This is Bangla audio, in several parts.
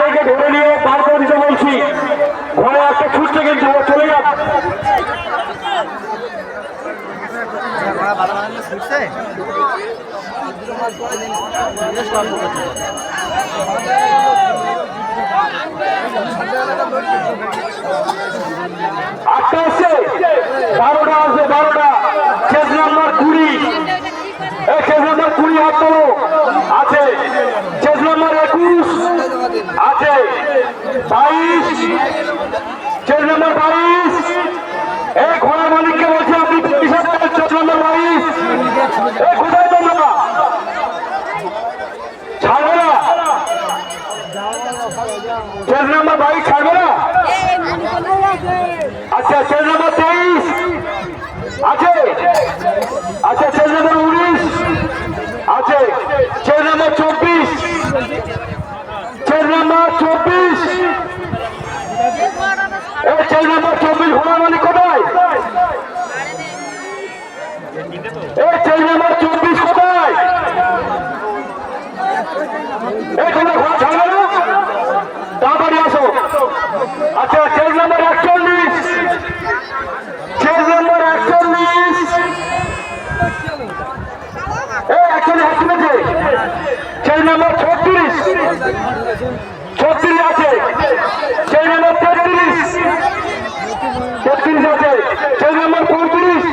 তাদেরকে ধরে নিয়ে বার করে দিতে বলছি। ঘরে একটা ছুটছে কিন্তু চলে যাক। আটটা আসছে, 12টা আসবে, 12টা। কেস নাম্বার 20, কেস নাম্বার 20 হাত তোলো আছে। কেস নাম্বার 21 আছে, 22, কেস নাম্বার 22। এই ঘোড়া মালিককে বলছি আপনি 20 কেস নাম্বার 22। কোথায় তোমরা ছাড়বে না? কেস নাম্বার 22 ছাড়বে না? আচ্ছা, চেঞ্জ নাম্বার 23 আছে। আচ্ছা, চেঞ্জ নাম্বার 19 আছে। চেঞ্জ নাম্বার 24, চেঞ্জ নাম্বার 24, এই চেঞ্জ নাম্বার 24 ঘোড়া মালিক কোথায়? এই চেঞ্জ নাম্বার 24 কোথায়? এই তোমরা ঘোড়া ছাড়বে না? তাড়াতাড়ি আসো। আচ্ছা, চেঞ্জ নাম্বার 41, চেঞ্জ নাম্বার 41, এই 41 হাত তুলেছে। চেঞ্জ নাম্বার 36, 36 আছে। চেঞ্জ নাম্বার 33, 33 আছে। Change number 35,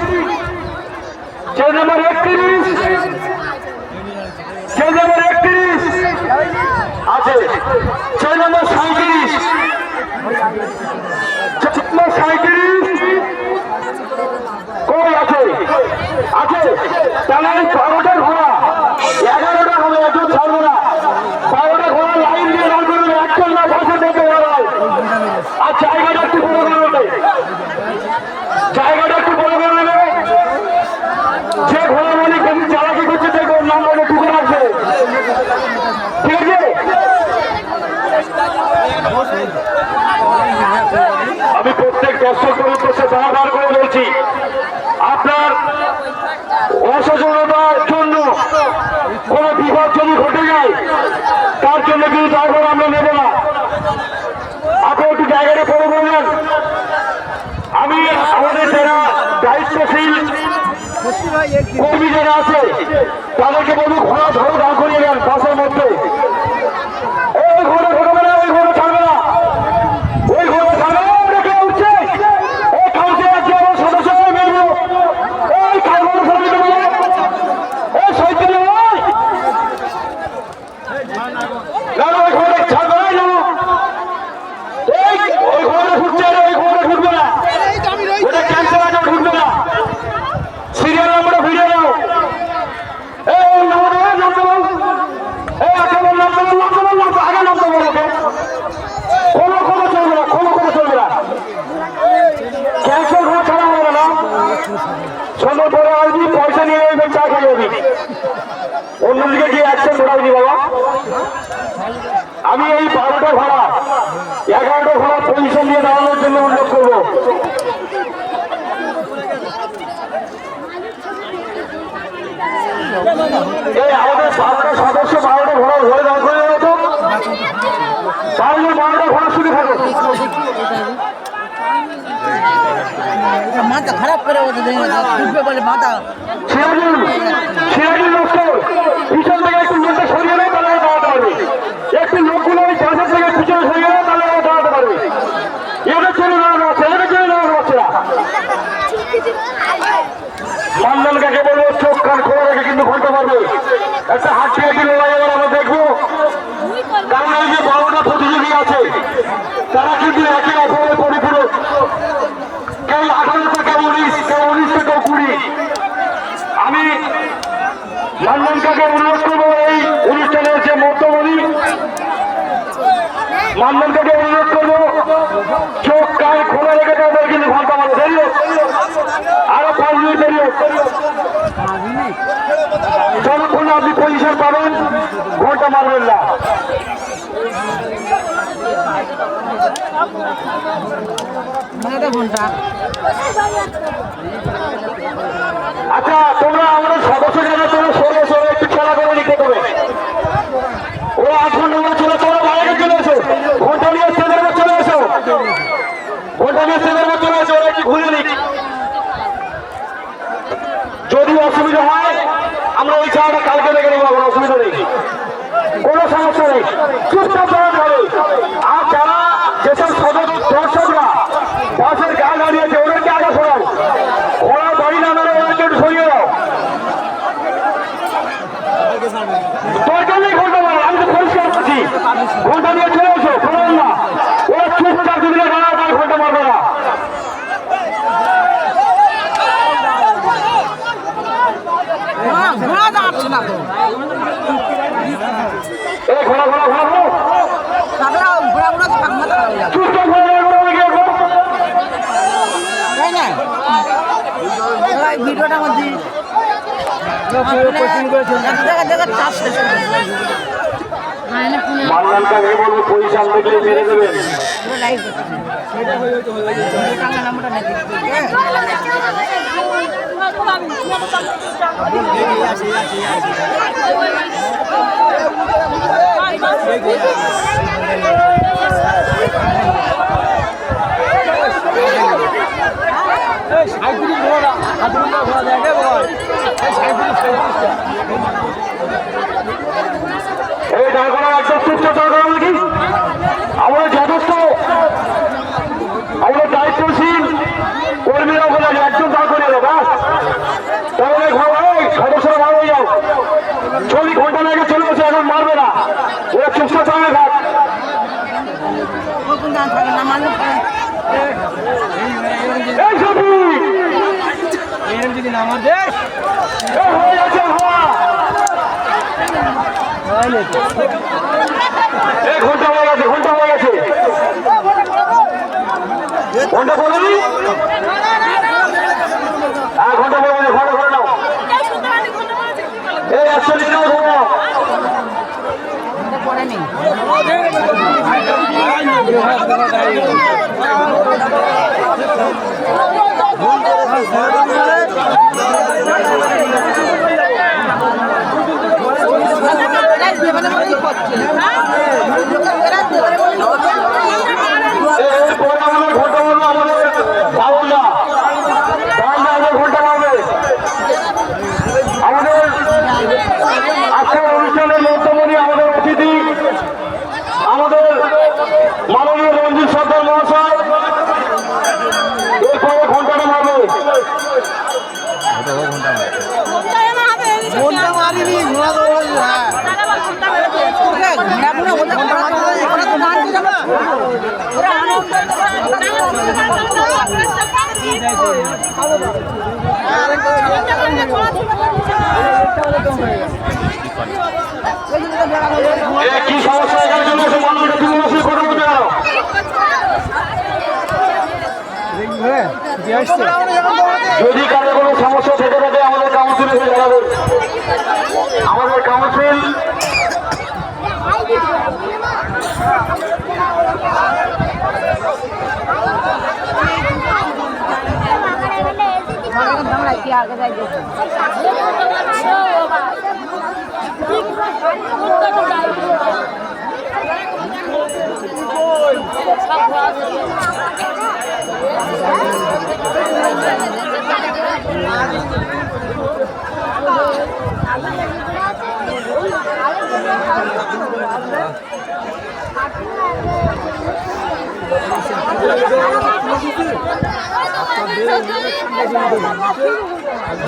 change number 31, change number 31 আছে। চেঞ্জ নাম্বার 37, 37 কই আছে? আছে। তাহলে 12টা ঘোড়া, 11টা হবে, একজন ছাড়বে না। 12টা ঘোড়া লাইন দিয়ে দাঁড় করবে, একজন না বসে দেখতে পারে। আর জায়গাটা একটু বড় করে নেবে, জায়গাটা একটু বড় করে নেবে। যে ঘোড়া মালিক বেশি চালাকি করছে দেখো নাম বলে টুকুর আসবে, ঠিক আছে? আমি প্রত্যেক দর্শকের উদ্দেশ্যে বারবার করে বলছি, আপনার অসচেতনতার জন্য কোন বিপদ যদি ঘটে যায় তার জন্য কিন্তু দায়ভার আমরা নেব না। আপনি একটু জায়গাটা পড়ে বললেন। আমি আমাদের যারা দায়িত্বশীল কর্মী যারা আছে তাদেরকে বলবো ঘোড়া ধরো, দাঁড় করিয়ে দেন বাসের মধ্যে। এই ঘোড়া ঘোরাবে না, ওই ঘোড়া ছাড়বে না, ওই ঘোড়া ছাড়বে না। রেখে উঠছে এই কাউন্সিল আছে, আমার সদস্য মেলবো। এই কাউন্সিল সমিতি বলো, এই সৈত্য নয় না, ওই ঘোড়া ছাড়বে না। এই ওই ঘোড়া ঢুকছে, ওই ঘোড়া ঢুকবে না, ওটা ক্যান্সেল আছে, ঢুকবে না। সিরিয়াল নাম্বারটা ভিডিও নাও। এই নাম্বার নাম দেবো, এই আঠারো নাম দেবো, নাম দেবো, নাম আগে নাম দেবো। ওকে কোনো কোনো চলবে না, কোনো কোনো চলবে না। ক্যান্সেল ঘোড়া ছাড়া হবে না। সন্ধ্যের পরে আসবি, পয়সা নিয়ে যাবি, চা খেয়ে যাবি। অন্যদিকে গিয়ে অ্যাকশন ঘোরাবি বাবা। আমি এই 12টা ঘোড়া 11টা ঘোড়া পজিশন দিয়ে দাঁড়ানোর জন্য অনুরোধ করবো। এই আমাদের 12টা সদস্য 12টা ঘোড়া ধরে দাঁড় করে দেবো তো, তাহলে 12টা ঘোড়া শুনে থাকো। মাথা খারাপ করে উঠবে বলে মাথা সিরাজুল লস্কর পিছন থেকে একটু লোকটা সরিয়ে নেয়, তাহলে দাঁড়াতে পারবে। একটু লোকগুলো ওই পাশের থেকে পিছনে সরিয়ে নেয়, তাহলে দাঁড়াতে পারবে। এদের জন্য দাঁড়ানো আছে, এদের জন্য দাঁড়ানো হচ্ছে না। মানদান কাকে বলবো, চোখ কান খোলা রেখে কিন্তু ঘন্টা পারবে। একটা হাঁটি হাঁটি লড়াই এবার আমরা দেখবো, কারণ এই যে 12টা প্রতিযোগী আছে তারা কিন্তু একে অপরের পরিপূরক। কেউ 18 থেকে 19, কেউ 19 থেকে 20। আমি মানদান কাকে অনুরোধ করবো, এই অনুষ্ঠানে হচ্ছে মধ্যমণি মানদান কাকে অনুরোধ করবো, চোখ কান খোলা রেখে তাদের কিন্তু ঘন্টা মারবে। দেরি হোক, আরো 5 মিনিট দেরি হোক। যতক্ষণ আপনি পজিশন পাবেন ঘন্টা মারবেন না। আচ্ছা, তোমরা আমাদের সদস্য যারা তোমরা সরে সরে একটু খেলা করে লিখতে হবে। ওরা 8 ঘন্টা চলে, তোমরা বাইরে চলে এসো। ঘন্টা নিয়ে স্টেজের উপর চলে এসো, ঘন্টা নিয়ে স্টেজের উপর চলে এসো, ওরা কি ঘুরে নিক। যদি অসুবিধা হয় আমরা ওই ছাড়াটা কালকে দেখে নেবো, কোনো অসুবিধা নেই, কোনো সমস্যা নেই, চুপচাপ দাঁড়াতে হবে। আর যারা যেসব দর্শকরা বাসের গা দাঁড়িয়েছে ওদেরকে আগে সরাও, ওরা বাড়ি না দাঁড়িয়ে ওদেরকে একটু সরিয়ে দাও। দরকার নেই ঘন্টা মারা, আমি তো পরিষ্কার করছি, ঘন্টা নিয়ে চলে এসো, শোনান না, ওরা চুপচাপ যদি দাঁড়ায় তাই ঘন্টা মারবে না। ঘোড়া দাঁড়াচ্ছে না তো, এই ঘোড়া ঘোড়া ঘোড়া ঘোড়া ঘোড়া ঘোড়া তো পাখনা চুপচাপ ঘোড়া তাই না? ভিডিওটার মধ্যে দেখা চাষ শেষ মাল্লানটা ভেবে বলবো পয়সা দেখলে মেরে দেবেন। লাইভ নাম্বারটা নাকি এই দাঁড়ানো একদম চুপচাপ দাঁড়ানো নাকি, আমরা যথেষ্ট আমরা দায়িত্বশীল কর্মীরা বলে একদম দাঁড় করে এলো ব্যাস, তাহলে সদস্যরা ভালো হয়ে যাও। 24 ঘন্টা লাগে চলে বসে এখন মারবে না, ওরা চুপচাপ চালাবে থাক। এই সবই যদি নামার দেয় হয়ে যাচ্ছে হওয়া, এই ঘন্টা হয়ে গেছে, ঘন্টা হয়ে গেছে, ঘন্টা বলি হ্যাঁ ঘন্টা বলে ঘন্টা করে নাও, এই 140 টাকা ঘুমাও। পরে নেই এরপরে আমাদের ঘন্টা বলবো আমাদের বাউলরা ঘন্টা পাবে। আমাদের আজকের অনুষ্ঠানের মধ্যমণি আমাদের অতিথি আমাদের মাননীয় রঞ্জিত সরকার মহাশয়, এরপরে ঘন্টাটা মারবে। কি সমস্যা এখানে চলে এসে মানুষটা তুমি বসে কথা বলতে পারো। যদি কারো কোনো সমস্যা থেকে থাকে আমাদের কাউন্সিলে এসে জানাবেন। আমাদের কাউন্সিল কি আগে যাই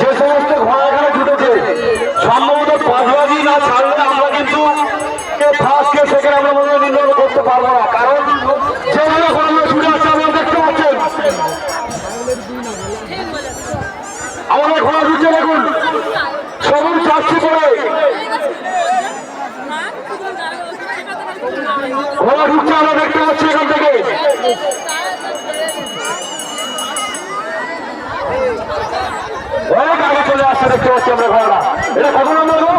যে সমস্ত ঘোড়া এখানে জুটেছে সম্ভবত পাঁচবাজি না ছাড়লে আমরা কিন্তু ফার্স্ট কে সেকেন্ড আমরা মনে নির্ণয় করতে পারবো না, কারণ যেগুলো ঘোড়াগুলো ছুটে আসছে আপনারা দেখতে পাচ্ছেন আমাদের ঘোড়া ছুটছে দেখুন সবুজ চাচ্ছি করে ঘোড়া ঢুকছে আমরা দেখতে পাচ্ছি এখান থেকে। অনেক আগে চলে আসছে দেখতে পাচ্ছি আমরা ঘোড়া। এটা কত নম্বর গো?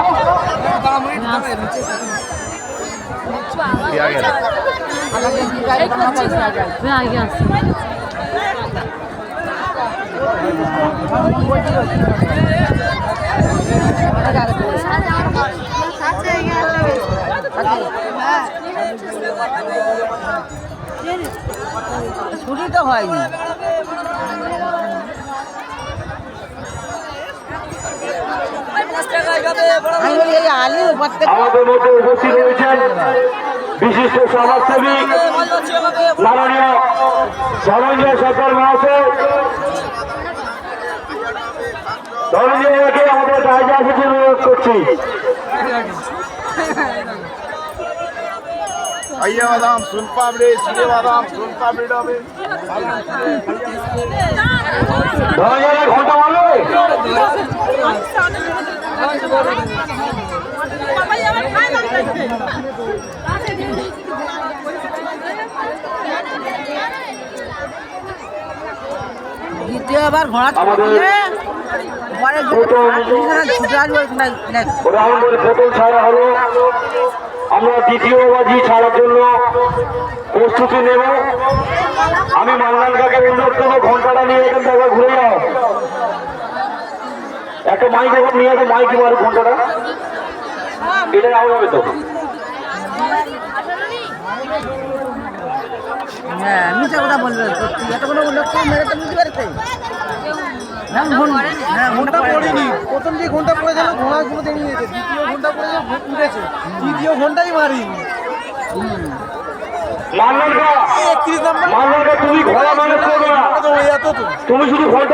দুটি তো হয়নি। আমি বলি এই আলির উপর থেকে আমাদের মধ্যে উপস্থিত রয়েছেন বিশিষ্ট সমাজসেবী মাননীয় ধনঞ্জয় সরকার মহাশয়। ধনঞ্জয়কে আমাদের রাজা অফিসে অনুরোধ করছি। आइए बादाम सुन पापड़ी चीनी बादाम सुन पापड़ी डाबे ধনঞ্জয়ের ঘন্টা মারলো দ্বিতীয়বার ঘোড়া আমাদের পরে ছুটে আসবো রাউন্ডের প্রথম ছাড়া হলো। আমরা দ্বিতীয় বাজি ছাড়ার জন্য প্রস্তুতি নেব। আমি মান্নান কাকে অনুরোধ করবো ঘন্টাটা নিয়ে এখান থেকে ঘুরে যাও। একটা মাইক এখন নিয়ে আসো, মাইক মারো ঘন্টাটা, এটা আউট হবে তো। হ্যাঁ মিথ্যা কথা বলবে সত্যি এতগুলো লোক মেরে তো বুঝতে পারছে। ঘন্টা পড়েনি, প্রথম যে ঘন্টা পড়েছিল ঘোড়াগুলো দেখে নিয়েছে, দ্বিতীয় ঘন্টা পড়েছে উঠেছে, তৃতীয় ঘন্টাই মারি। মান্নান কা 31 নম্বর তুমি ঘোড়া মানুষ করবে না, এত তো তুমি শুধু ঘন্টা